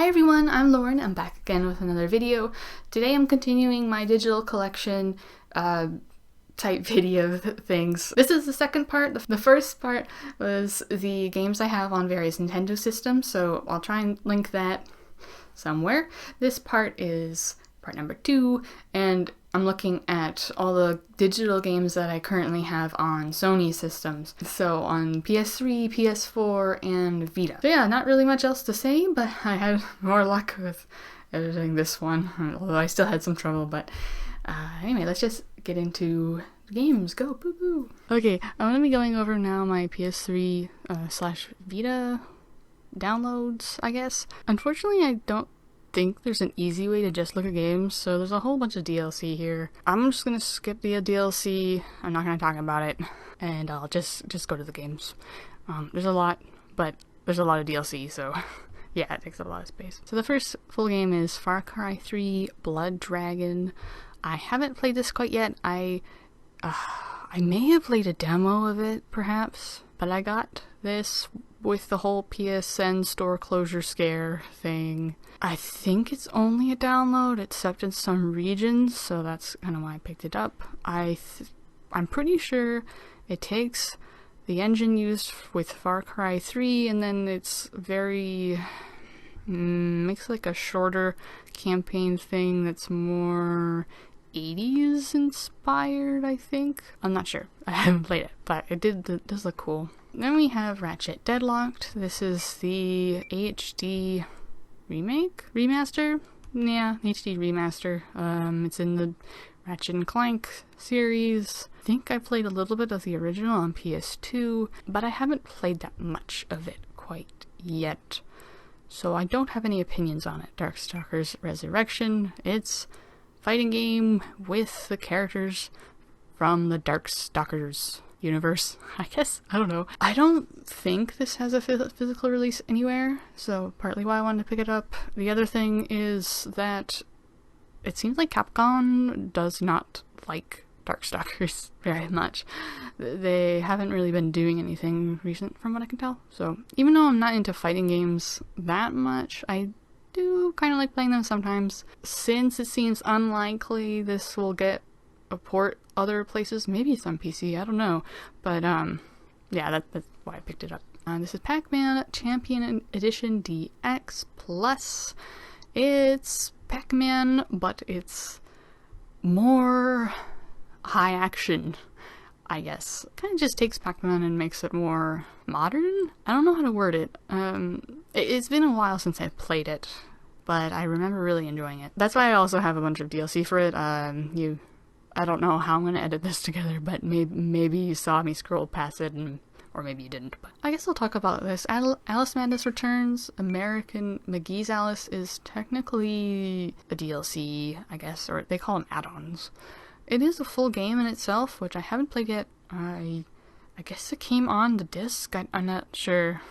Hi everyone, I'm Lauren. I'm back again with another video. Today I'm continuing my digital collection type video things. This is the second part. The first part was the games I have on various Nintendo systems, so I'll try and link that somewhere. This part is part number 2, and I'm looking at all the digital games that I currently have on Sony systems. So on PS3, PS4, and Vita. So yeah, not really much else to say, but I had more luck with editing this one, although I still had some trouble, but anyway, let's just get into the games. Go, boo boo! Okay, I'm gonna be going over now my PS3 slash Vita downloads, I guess. Unfortunately, I don't think there's an easy way to just look at games, so there's a whole bunch of DLC here. I'm just gonna skip the DLC. I'm not gonna talk about it, and I'll just go to the games. There's a lot, but there's a lot of DLC, so yeah, it takes up a lot of space. So the first full game is Far Cry 3 Blood Dragon. I haven't played this quite yet. I may have played a demo of it, perhaps, but I got this with the whole PSN store closure scare thing. I think it's only a download, except in some regions, so that's kind of why I picked it up. I'm pretty sure it takes the engine used with Far Cry 3, and then it's very makes like a shorter campaign thing that's more 80s inspired, I think. I'm not sure. I haven't played it, but it does look cool. Then we have Ratchet Deadlocked. This is the HD remaster? Yeah, HD remaster. It's in the Ratchet & Clank series. I think I played a little bit of the original on PS2, but I haven't played that much of it quite yet, so I don't have any opinions on it. Darkstalkers Resurrection. It's a fighting game with the characters from the Darkstalkers universe, I guess. I don't know. I don't think this has a physical release anywhere, so partly why I wanted to pick it up. The other thing is that it seems like Capcom does not like Darkstalkers very much. They haven't really been doing anything recent from what I can tell. So even though I'm not into fighting games that much, I do kind of like playing them sometimes. Since it seems unlikely this will get a port other places, maybe it's on PC, I don't know, but yeah, that's why I picked it up. This is Pac-Man Champion Edition DX Plus. It's Pac-Man, but it's more high action, I guess. Kind of just takes Pac-Man and makes it more modern? I don't know how to word it. It's been a while since I've played it, but I remember really enjoying it. That's why I also have a bunch of DLC for it. I don't know how I'm going to edit this together, but maybe you saw me scroll past it, or maybe you didn't. But I guess I'll talk about this. Alice Madness Returns. American McGee's Alice is technically a DLC, I guess, or they call them add-ons. It is a full game in itself, which I haven't played yet. I guess it came on the disc. I'm not sure.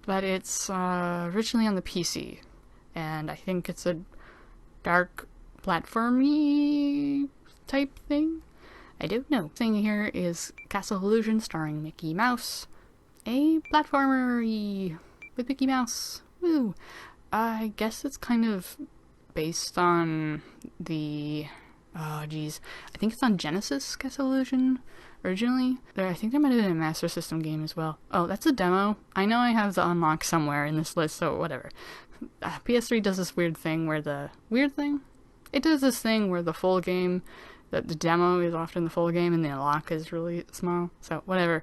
But it's originally on the PC, and I think it's a dark platformy type thing? I don't know. The thing here is Castle Illusion starring Mickey Mouse. A platformer with Mickey Mouse. Woo! I guess it's kind of based on the... I think it's on Genesis, Castle Illusion, originally. I think there might have been a Master System game as well. Oh, that's a demo. I know I have the unlock somewhere in this list, so whatever. PS3 does this weird thing where it does this thing where the full game, the demo is often the full game and the unlock is really small. So whatever.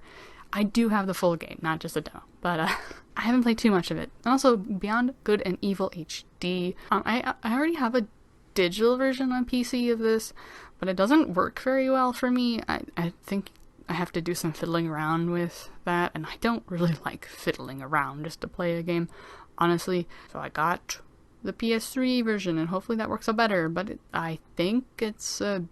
I do have the full game, not just the demo. But I haven't played too much of it. And also Beyond Good and Evil HD. I already have a digital version on PC of this, but it doesn't work very well for me. I think I have to do some fiddling around with that, and I don't really like fiddling around just to play a game, honestly. So I got the PS3 version, and hopefully that works out better, but I think it's a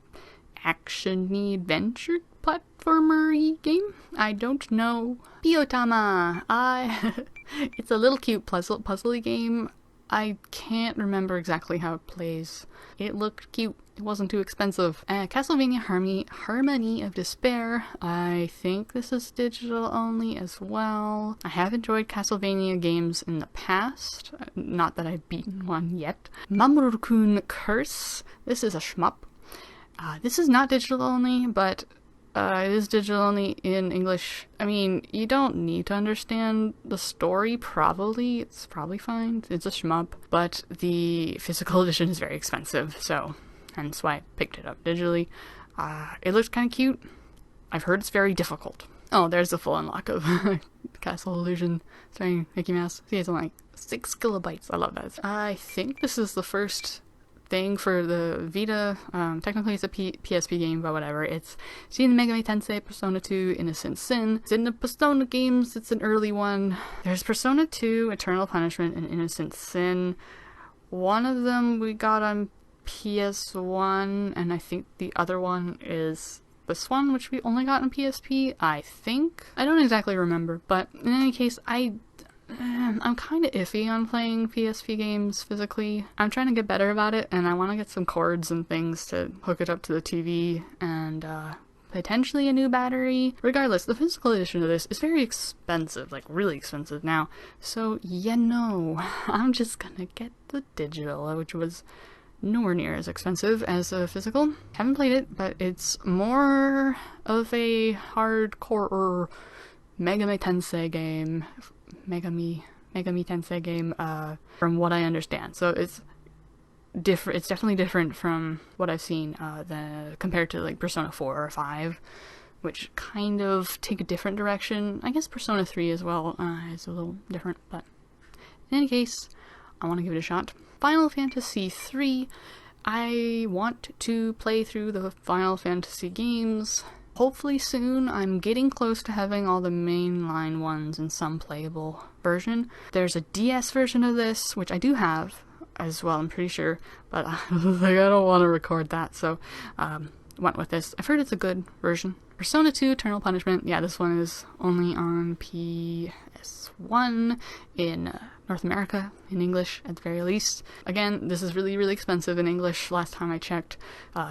action-y adventure platformer-y game? I don't know. Biotama! It's a little cute puzzly game. I can't remember exactly how it plays. It looked cute, It wasn't too expensive. Castlevania Harmony of Despair. I think this is digital only as well. I have enjoyed Castlevania games in the past. Not that I've beaten one yet. Mamoru-kun Curse. This is a shmup. This is not digital only, but it is digital only in English. I mean, you don't need to understand the story, probably. It's probably fine. It's a shmup. But the physical edition is very expensive, so hence why I picked it up digitally. It looks kind of cute. I've heard it's very difficult. Oh, there's the full unlock of Castle Illusion starring Mickey Mouse. See, it's only like 6 kilobytes. I love that. I think this is the first thing for the Vita. Technically it's a PSP game, but whatever. It's Shin Megami Tensei Persona 2 Innocent Sin. It's in the Persona games. It's an early one. There's Persona 2 Eternal Punishment and Innocent Sin. One of them we got on PS1, and I think the other one is this one, which we only got on PSP, I think. I don't exactly remember, but in any case, I'm kind of iffy on playing PSP games physically. I'm trying to get better about it, and I want to get some cords and things to hook it up to the TV, and potentially a new battery. Regardless, the physical edition of this is very expensive, like really expensive now. So, I'm just gonna get the digital, which was nowhere near as expensive as a physical. Haven't played it, but it's more of a hardcore Megami Tensei game. Megami Tensei game, from what I understand. So it's different. It's definitely different from what I've seen compared to like Persona 4 or 5, which kind of take a different direction. I guess Persona 3 as well is a little different, but in any case, I want to give it a shot. Final Fantasy 3. I want to play through the Final Fantasy games. Hopefully soon. I'm getting close to having all the mainline ones in some playable version. There's a DS version of this, which I do have as well, I'm pretty sure, but I don't want to record that, so went with this. I've heard it's a good version. Persona 2 Eternal Punishment. Yeah, this one is only on PS1 in North America, in English at the very least. Again, this is really, really expensive in English last time I checked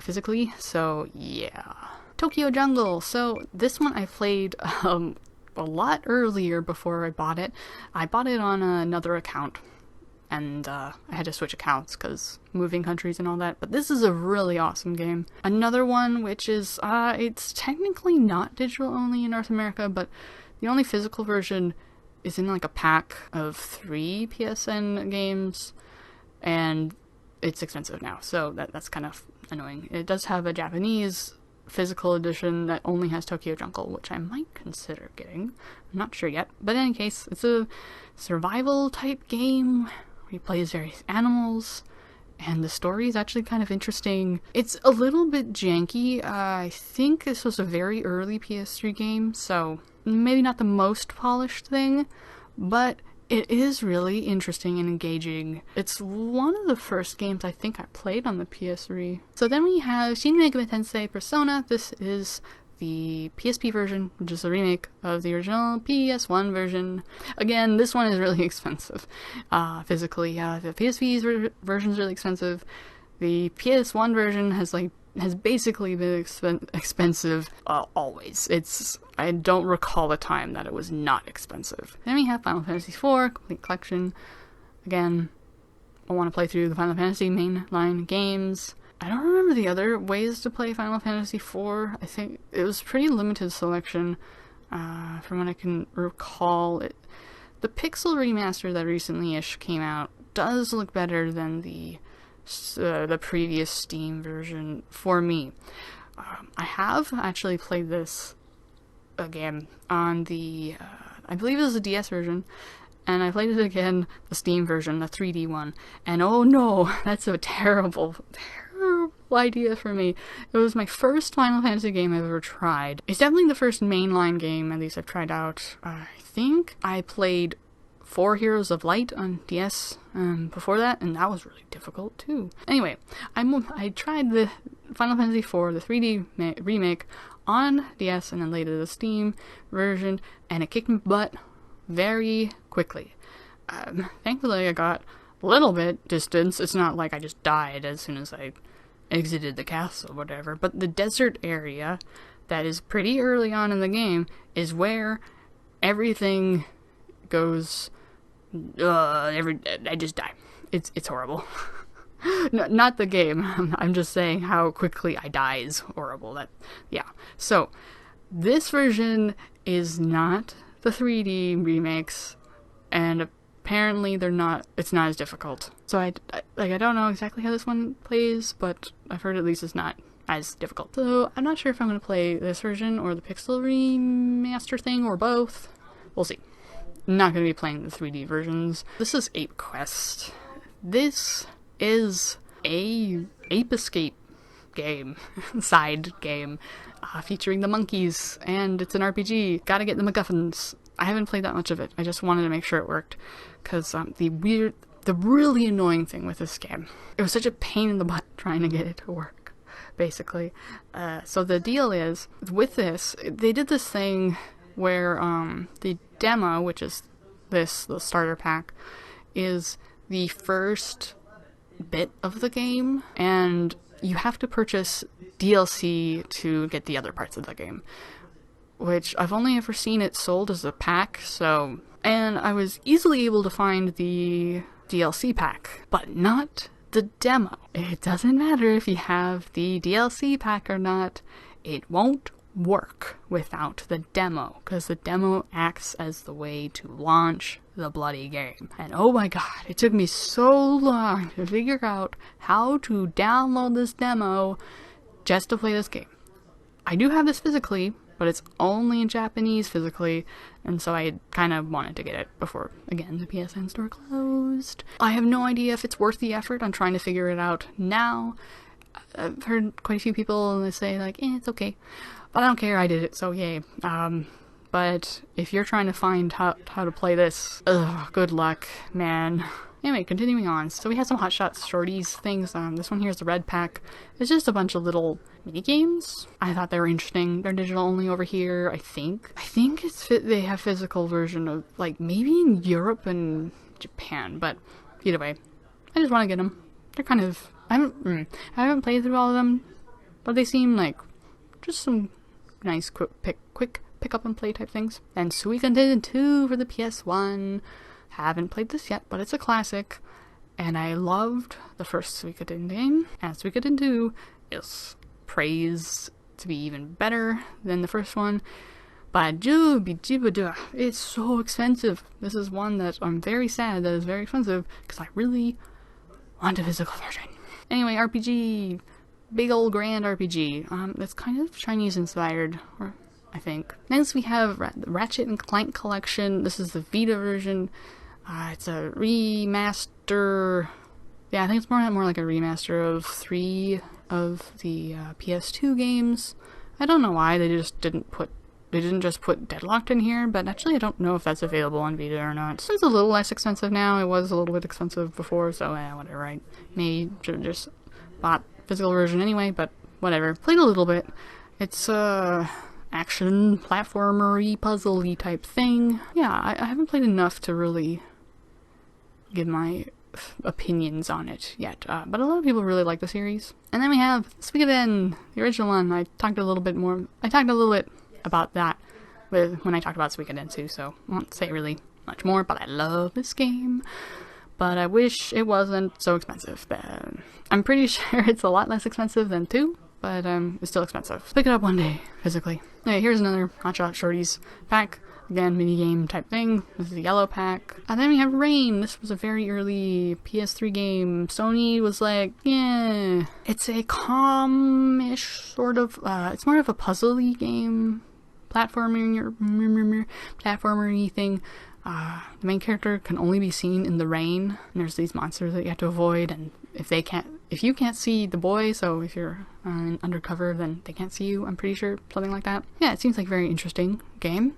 physically, so yeah. Tokyo Jungle. So this one I played a lot earlier before I bought it. I bought it on another account, and I had to switch accounts because moving countries and all that. But this is a really awesome game. Another one which is, it's technically not digital only in North America, but the only physical version is in like a pack of 3 PSN games, and it's expensive now, so that's kind of annoying. It does have a Japanese physical edition that only has Tokyo Jungle, which I might consider getting. I'm not sure yet, but in any case, it's a survival type game where you play as various animals, and the story is actually kind of interesting. It's a little bit janky. I think this was a very early PS3 game, so maybe not the most polished thing, but it is really interesting and engaging. It's one of the first games I think I played on the PS3. So then we have Shin Megami Tensei Persona. This is the PSP version, which is a remake of the original PS1 version. Again, this one is really expensive physically. The PSP version is really expensive. The PS1 version has basically been expensive always. I don't recall a time that it was not expensive. Then we have Final Fantasy IV Complete Collection. Again, I want to play through the Final Fantasy mainline games. I don't remember the other ways to play Final Fantasy IV. I think it was pretty limited selection from what I can recall. The Pixel remaster that recently-ish came out does look better than the previous Steam version for me. I have actually played this again on the, I believe it was the DS version, and I played it again, the Steam version, the 3D one, and oh no, that's a terrible idea for me. It was my first Final Fantasy game I've ever tried. It's definitely the first mainline game, at least I've tried out. I think I played 4 Heroes of Light on DS before that, and that was really difficult too. Anyway, I tried the Final Fantasy IV, the 3D remake, on DS and then later the Steam version, and it kicked my butt very quickly. Thankfully I got a little bit distance. It's not like I just died as soon as I exited the castle, whatever, but the desert area that is pretty early on in the game is where everything goes, I just die. It's horrible. No, not the game. I'm just saying how quickly I die is horrible. Yeah. So, this version is not the 3D remakes, and apparently it's not as difficult. So I don't know exactly how this one plays, but I've heard at least it's not as difficult. So I'm not sure if I'm going to play this version or the Pixel remaster thing or both. We'll see. I'm not going to be playing the 3D versions. This is Ape Quest. This is a Ape Escape game, side game, featuring the monkeys, and it's an RPG. Gotta get the MacGuffins. I haven't played that much of it. I just wanted to make sure it worked, because the really annoying thing with this game, it was such a pain in the butt trying to get it to work, basically. So the deal is, with this, they did this thing where the demo, which is the starter pack, is the first bit of the game, and you have to purchase DLC to get the other parts of the game, which I've only ever seen it sold as a pack, and I was easily able to find the DLC pack, but not the demo. It doesn't matter if you have the DLC pack or not, it won't work without the demo, because the demo acts as the way to launch the bloody game. And oh my god, it took me so long to figure out how to download this demo just to play this game. I do have this physically, but it's only in Japanese physically, and so I kind of wanted to get it before, again, the PSN store closed. I have no idea if it's worth the effort. I'm trying to figure it out now. I've heard quite a few people, and they say, like, it's okay. But I don't care, I did it, so yay. But if you're trying to find how to play this, good luck, man. Anyway, continuing on. So we have some Hot Shots Shorties things. This one here is the red pack. It's just a bunch of little mini games. I thought they were interesting. They're digital only over here, I think. They have physical version of, like, maybe in Europe and Japan, but either way, I just want to get them. They're kind of, I haven't played through all of them, but they seem like just some nice quick pick up and play type things. And Suikoden 2 for the PS1. Haven't played this yet, but it's a classic, and I loved the first Suikoden game, and Suikoden 2 is praised to be even better than the first one, but it's so expensive. This is one that I'm very sad that is very expensive, because I really want a physical version. Anyway, RPG. Big old grand RPG. It's kind of Chinese inspired, I think. Next we have the Ratchet and Clank collection. This is the Vita version. It's a remaster. Yeah, I think it's more like a remaster of 3 of the PS2 games. I don't know why they didn't just put Deadlocked in here, but actually I don't know if that's available on Vita or not. It's a little less expensive now. It was a little bit expensive before, so whatever, right? Maybe just bought physical version anyway, but whatever. Played a little bit. It's action platformer-y, puzzle-y type thing. Yeah, I haven't played enough to really give my opinions on it yet, but a lot of people really like the series. And then we have Suikoden, the original one. I talked a little bit about that when I talked about Suikoden 2, so I won't say really much more, but I love this game. But I wish it wasn't so expensive. I'm pretty sure it's a lot less expensive than 2, but it's still expensive. Pick it up one day, physically. Okay, here's another Hot Shot Shorties pack. Again, minigame type thing. This is the yellow pack. And then we have Rain. This was a very early PS3 game. Sony was like, yeah. It's a calm-ish sort of, it's more of a puzzle-y game. Platformer-y thing. The main character can only be seen in the rain, and there's these monsters that you have to avoid, and if you can't see the boy, so if you're undercover, then they can't see you, I'm pretty sure, something like that. Yeah, it seems like a very interesting game.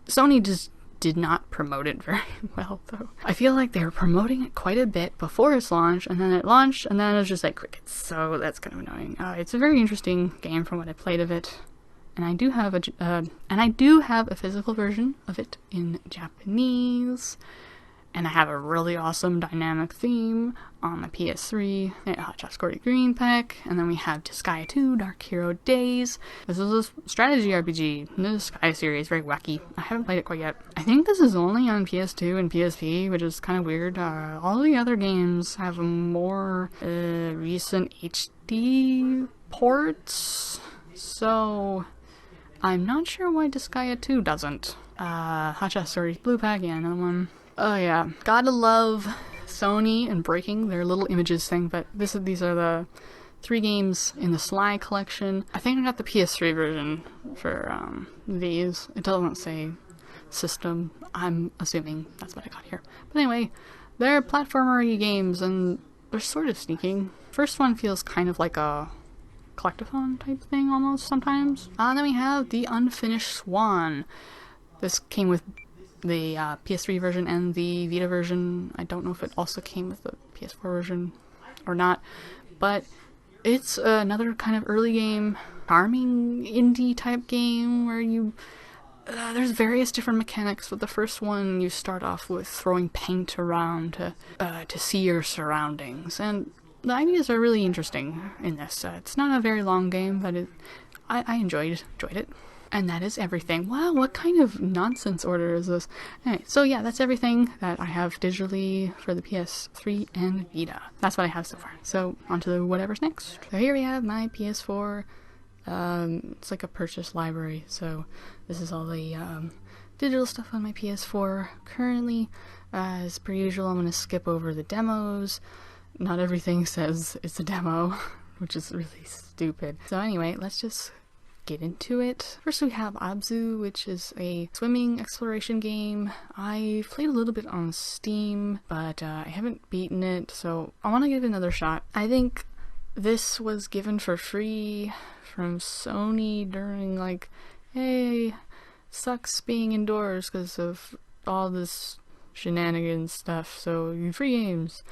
Sony just did not promote it very well, though. I feel like they were promoting it quite a bit before its launch, and then it launched, and then it was just like crickets, so that's kind of annoying. It's a very interesting game from what I played of it. And I do have a physical version of it in Japanese. And I have a really awesome dynamic theme on the PS3, Hot Shot Scory Green Pack, and then we have Disgaea 2, Dark Hero Days. This is a strategy RPG. The Disgaea series, very wacky. I haven't played it quite yet. I think this is only on PS2 and PSP, which is kind of weird. All the other games have more recent HD ports, so I'm not sure why Disgaea 2 doesn't. Hot Shot Story Blue Pack, yeah, another one. Oh yeah, gotta love Sony and breaking their little images thing, but these are the 3 games in the Sly collection. I think I got the PS3 version for these. It doesn't say system. I'm assuming that's what I got here. But anyway, they're platformer games and they're sort of sneaking. First one feels kind of like a collectathon type thing almost sometimes. And then we have the Unfinished Swan. This came with the PS3 version and the Vita version. I don't know if it also came with the PS4 version or not, but it's another kind of early game, charming indie type game where you there's various different mechanics. With the first one, you start off with throwing paint around to see your surroundings, and the ideas are really interesting in this. It's not a very long game, but I enjoyed it. And that is everything. Wow, what kind of nonsense order is this? Anyway, so yeah, that's everything that I have digitally for the PS3 and Vita. That's what I have so far. So, on to whatever's next. So here we have my PS4. It's like a purchase library, so this is all the digital stuff on my PS4 currently. As per usual, I'm going to skip over the demos. Not everything says it's a demo, which is really stupid. So anyway, let's just get into it. First we have Abzu, which is a swimming exploration game. I played a little bit on Steam, but I haven't beaten it, so I want to give it another shot. I think this was given for free from Sony during like, hey, sucks being indoors because of all this shenanigans stuff, so free games.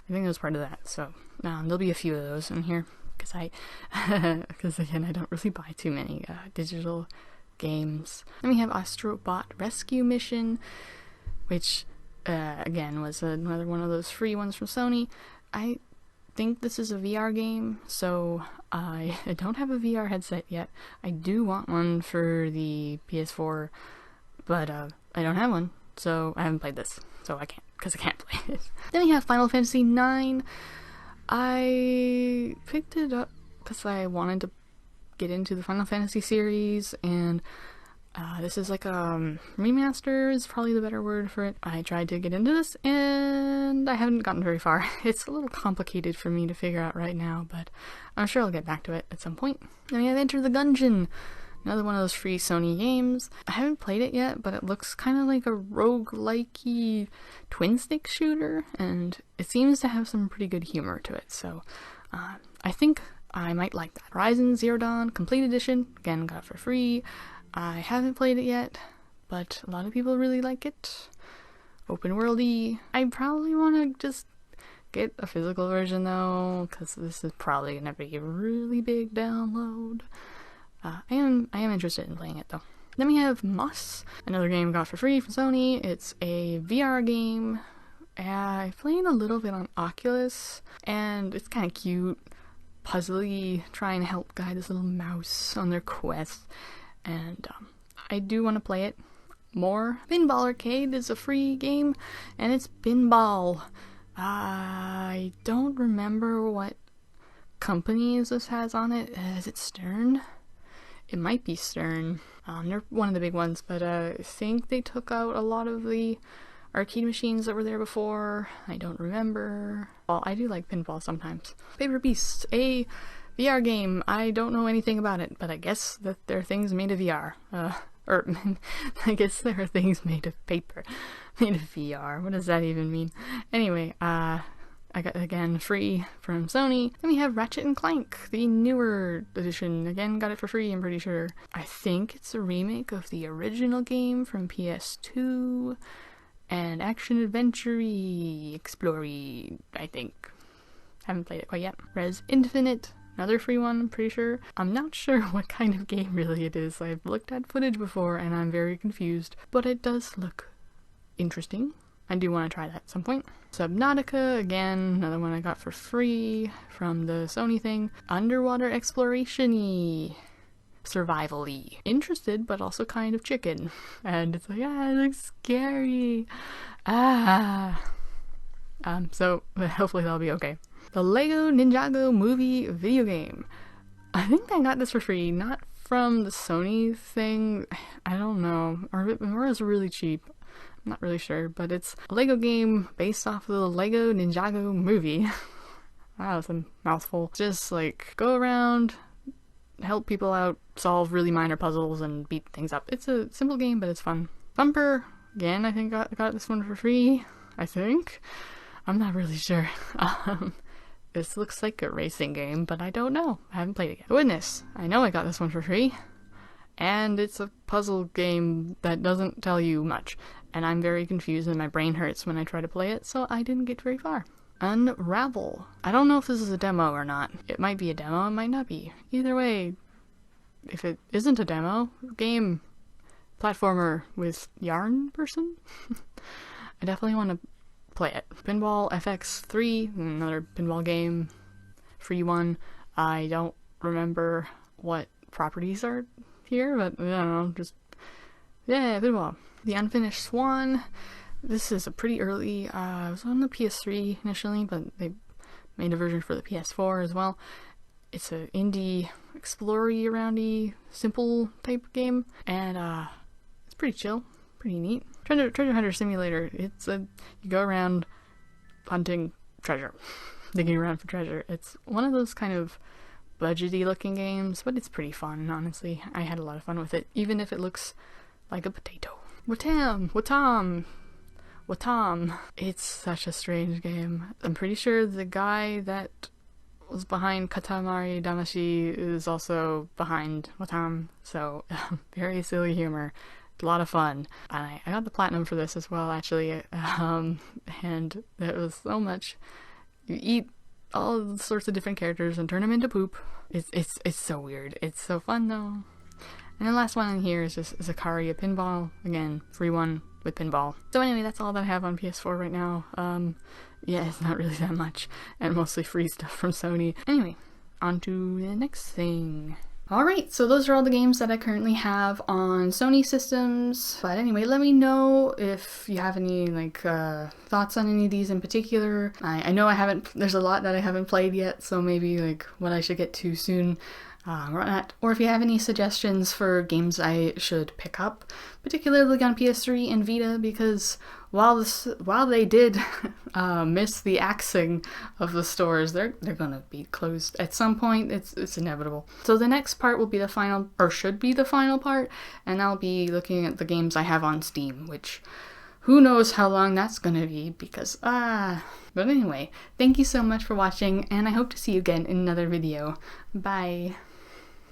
I think it was part of that, so there'll be a few of those in here. Because again, I don't really buy too many digital games. Then we have Astrobot Rescue Mission, which again was another one of those free ones from Sony. I think this is a VR game, so I don't have a VR headset yet. I do want one for the PS4, but I don't have one, so I haven't played this, so I can't play it. Then we have Final Fantasy IX. I picked it up because I wanted to get into the Final Fantasy series, and this is like a remaster is probably the better word for it. I tried to get into this, and I haven't gotten very far. It's a little complicated for me to figure out right now, but I'm sure I'll get back to it at some point. Then we have Enter the Gungeon, another one of those free Sony games. I haven't played it yet, but it looks kind of like a roguelike-y twin-stick shooter, and it seems to have some pretty good humor to it, so I think I might like that. Horizon Zero Dawn Complete Edition, again, got it for free. I haven't played it yet, but a lot of people really like it. Open worldy. I probably want to just get a physical version, though, because this is probably going to be a really big download. I am interested in playing it, though. Then we have Moss, another game got for free from Sony. It's a VR game. I played a little bit on Oculus, and it's kind of cute, puzzly, trying to help guide this little mouse on their quest. And I do want to play it more. Pinball Arcade is a free game, and it's pinball. I don't remember what companies this has on it. Is it Stern? It might be Stern. They're one of the big ones, but I think they took out a lot of the arcade machines that were there before. I don't remember. Well, I do like pinball sometimes. Paper Beasts, a VR game. I don't know anything about it, but I guess that there are things made of VR. Or I guess there are things made of paper, made of VR. What does that even mean? Anyway, I got, again, free from Sony. Then we have Ratchet and Clank, the newer edition. Again, got it for free, I'm pretty sure. I think it's a remake of the original game from PS2. And action-adventure-y, explory, I think. Haven't played it quite yet. Res Infinite, another free one, I'm pretty sure. I'm not sure what kind of game really it is. I've looked at footage before and I'm very confused. But it does look interesting. I do want to try that at some point. Subnautica, again, another one I got for free from the Sony thing. Underwater exploration-y. Survival-y. Interested, but also kind of chicken. And it's like, it looks scary. So hopefully that'll be okay. The Lego Ninjago movie video game. I think I got this for free, not from the Sony thing. I don't know. Or it was really cheap. I'm not really sure, but it's a Lego game based off of the Lego Ninjago movie. Wow, that's a mouthful. Just like go around, help people out, solve really minor puzzles, and beat things up. It's a simple game, but it's fun. Thumper, again, I think I got this one for free. I think. I'm not really sure. This looks like a racing game, but I don't know. I haven't played it yet. Goodness, I know I got this one for free. And it's a puzzle game that doesn't tell you much. And I'm very confused and my brain hurts when I try to play it, so I didn't get very far. Unravel. I don't know if this is a demo or not. It might be a demo, it might not be. Either way, if it isn't a demo, game, platformer with yarn person, I definitely want to play it. Pinball Fx3, another pinball game, free one. I don't remember what properties are here, but I don't know, just, yeah, pinball. The Unfinished Swan, this is a pretty early, it was on the PS3 initially, but they made a version for the PS4 as well. It's an indie, explory aroundy, simple type game, and it's pretty chill, pretty neat. Treasure Hunter Simulator, it's you go around hunting treasure, digging around for treasure. It's one of those kind of budgety looking games, but it's pretty fun, honestly. I had a lot of fun with it, even if it looks like a potato. Watam. It's such a strange game. I'm pretty sure the guy that was behind Katamari Damacy is also behind Watam, so very silly humor. A lot of fun. I got the platinum for this as well, actually, and it was so much. You eat all sorts of different characters and turn them into poop. It's so weird. It's so fun though. And the last one in here is just Zakaria Pinball. Again, free one with pinball. So anyway, that's all that I have on PS4 right now. Yeah, it's not really that much, and mostly free stuff from Sony. Anyway, on to the next thing. Alright, so those are all the games that I currently have on Sony systems. But anyway, let me know if you have any thoughts on any of these in particular. I know there's a lot that I haven't played yet, so maybe what I should get to soon. Or if you have any suggestions for games I should pick up, particularly on PS3 and Vita, because while they did miss the axing of the stores, they're gonna be closed at some point. It's inevitable. So the next part will be the final, or should be the final part, and I'll be looking at the games I have on Steam, which who knows how long that's gonna be, because But anyway, thank you so much for watching, and I hope to see you again in another video. Bye!